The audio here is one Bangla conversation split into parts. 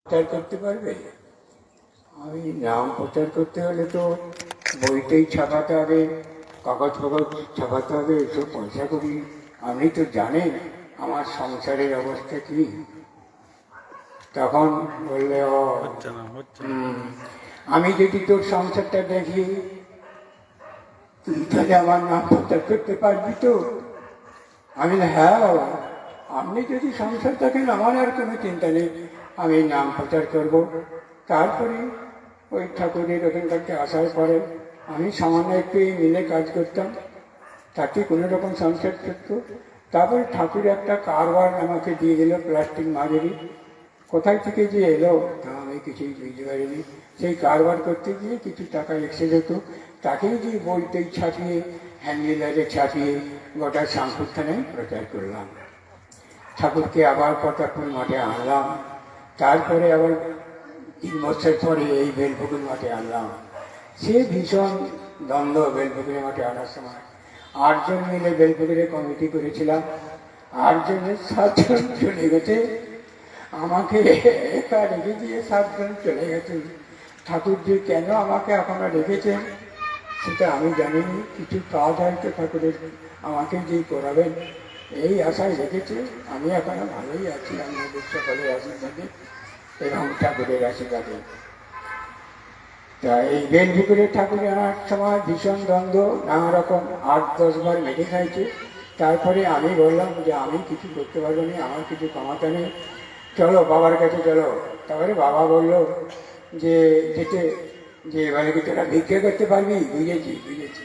প্রচার করতে পারবে? আমি নাম প্রচার করতে হলে তো বইতেই ছাপাতে হবে, কাগজ ফাগজ ছাপাতে হবে, এসব পয়সা করি। আপনি তো জানেন আমার সংসারের অবস্থা কি। তখন বললে, ও আমি যদি তোর সংসারটা দেখি, তুই তাহলে আমার নাম প্রচার করতে পারবি তো? আমি হ্যাঁ বাবা, আপনি যদি সংসার থাকেন আমার আর কোনো চিন্তা নেই, আমি নাম প্রচার করব। তারপরে ওই ঠাকুরের ওখানকারকে আসার পরে আমি সামান্য একটু এই মিলে কাজ করতাম, তাতে কোনো রকম সংসার থাকতো। তারপরে ঠাকুর একটা কারবার আমাকে দিয়ে দিল, প্লাস্টিক মাঝারি। কোথায় থেকে যে এলো তা আমি কিছুই বুঝতে পারিনি। সেই কারবার করতে গিয়ে কিছু টাকা এসে যেত, তাকেই যে বইতেই ছাপিয়ে, হ্যান্ডেলারে ছাপিয়ে গোটা সংকীর্তনে প্রচার করলাম। ঠাকুরকে আবার প্রতাপপুর মাঠে আনলাম। তারপরে আবার 3 বছর পরে এই বেলপুকুর মাঠে আনলাম। সে ভীষণ দ্বন্দ্ব বেলপুকুরের মাঠে আনার সময়। 8 জন মিলে বেলপুকুরে কমিটি করেছিলাম। 8 জনের 7 জন চলে গেছে, আমাকে একা রেখে দিয়ে 7 জন চলে গেছে। ঠাকুর যে কেন আমাকে এখনো রেখেছেন সেটা আমি জানিনি। কিছু কাজ হয়তো ঠাকুরের আমাকে যে করাবেন এই আশায় রেখেছে। আমি এখনো ভালোই আছি আপনাদের সকলের আশীর্বাদে এবং ঠাকুরের আশীর্বাদে। তা এই বেলপুকুরে ঠাকুর আনার সময় ভীষণ দ্বন্দ্ব, নানা রকম 8-10 বার মেরে খাইছে। তারপরে আমি বললাম যে আমি কিছু করতে পারবো না, আমার কিছু কামাতে নেই, চলো বাবার কাছে চলো। তারপরে বাবা বলল যে যেতে, যে এবারে কি তোরা ভিক্ষে করতে পারবি? বুঝেছি বুঝেছি,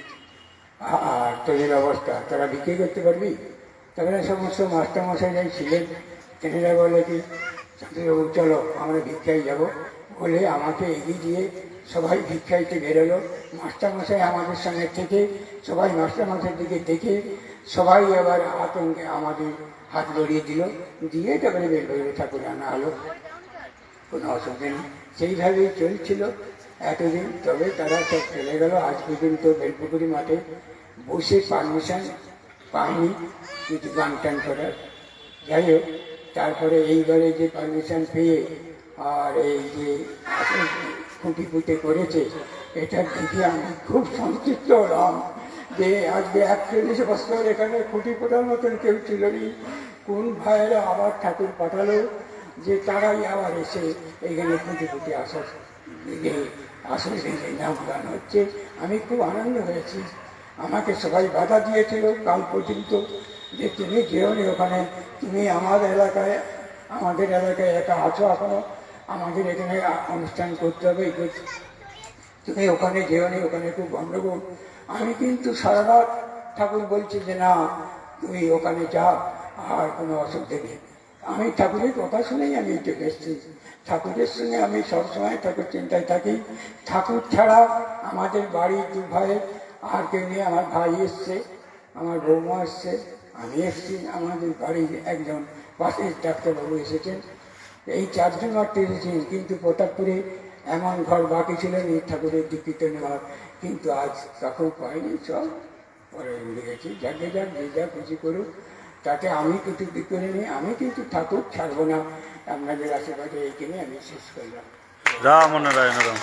আর তোদের অবস্থা, তোরা ভিক্ষে করতে পারবি? তারপরে সমস্ত মাস্টারমশাইরাই ছিলেন, তেনারা বলে কি শান্তিবাবু চলো আমরা ভিক্ষায় যাব বলে আমাকে এগিয়ে দিয়ে সবাই ভিক্ষাইতে বেরোলো। মাস্টারমশাই আমাদের সঙ্গে থেকে সবাই মাস্টারমশাইয়ের দিকে দেখে সবাই আবার আতঙ্কে আমাদের হাত গড়িয়ে দিল, দিয়ে তারপরে বেলপুকুরে ঠাকুর আনা হলো। কোনো অসুবিধা নেই, সেইভাবেই চলছিল এতদিন। তবে তারা সব চলে গেল। আজ পর্যন্ত বেলপুকুরি মাঠে বসে পারমিশন পাইনি কিছু গান টান করার। যাই হোক, তারপরে এইবারে যে পারমিশন পেয়ে আর এই যে খুঁটি পুঁতে করেছে, এটা দেখে আমি খুব সন্তুষ্ট হলাম যে আজকে 41 বছর এখানে খুঁটি পোটার মতন কেউ ছিল নি। কোন ভাইয়েরা আবার ঠাকুর পাঠালো যে তারাই আবার এসে এইখানে খুঁটি পুঁতে আসার আসলে নাম গান হচ্ছে। আমি খুব আনন্দ হয়েছি। আমাকে সবাই বাধা দিয়েছিল কাল পর্যন্ত যে তুমি যেওনি ওখানে, তুমি আমাদের এলাকায় একা আছো এখনো, আমাদের এখানে অনুষ্ঠান করতে হবে, তুমি ওখানে যেওনি, ওখানে খুব গণ্ডগোল। আমি কিন্তু সারা রাত ঠাকুর বলছি যে না তুমি ওখানে যাও, আর কোনো অসুবিধা নেই। আমি ঠাকুরের কথা শুনেই আমি চলে এসেছি। ঠাকুরের সঙ্গে আমি সবসময় ঠাকুর চিন্তায় থাকি। ঠাকুর ছাড়া আমাদের বাড়ির 2 ভাই আর কেউ নেই। আমার ভাই এসছে, আমার বৌমা এসছে, আমি এসছি, আমাদের বাড়ির একজন পাশের ডাক্তারবাবু এসেছেন। এই 4 জন মাত্র এসেছেন। কিন্তু প্রতাপপুরে এমন ঘর বাকি ছিল এই ঠাকুরের দীক্ষিত নেওয়ার, কিন্তু আজ তখন পাইনি, সব পরে উড়ে গেছি। যাকে যাক যে যা খুশি করুক, তাতে আমি কিছু করে নিই। আমি কিন্তু ঠাকুর ছাড়বো না। আপনাদের আশেপাশে এইখানে আমি শেষ করলাম। রাম নারায়ণ রাম।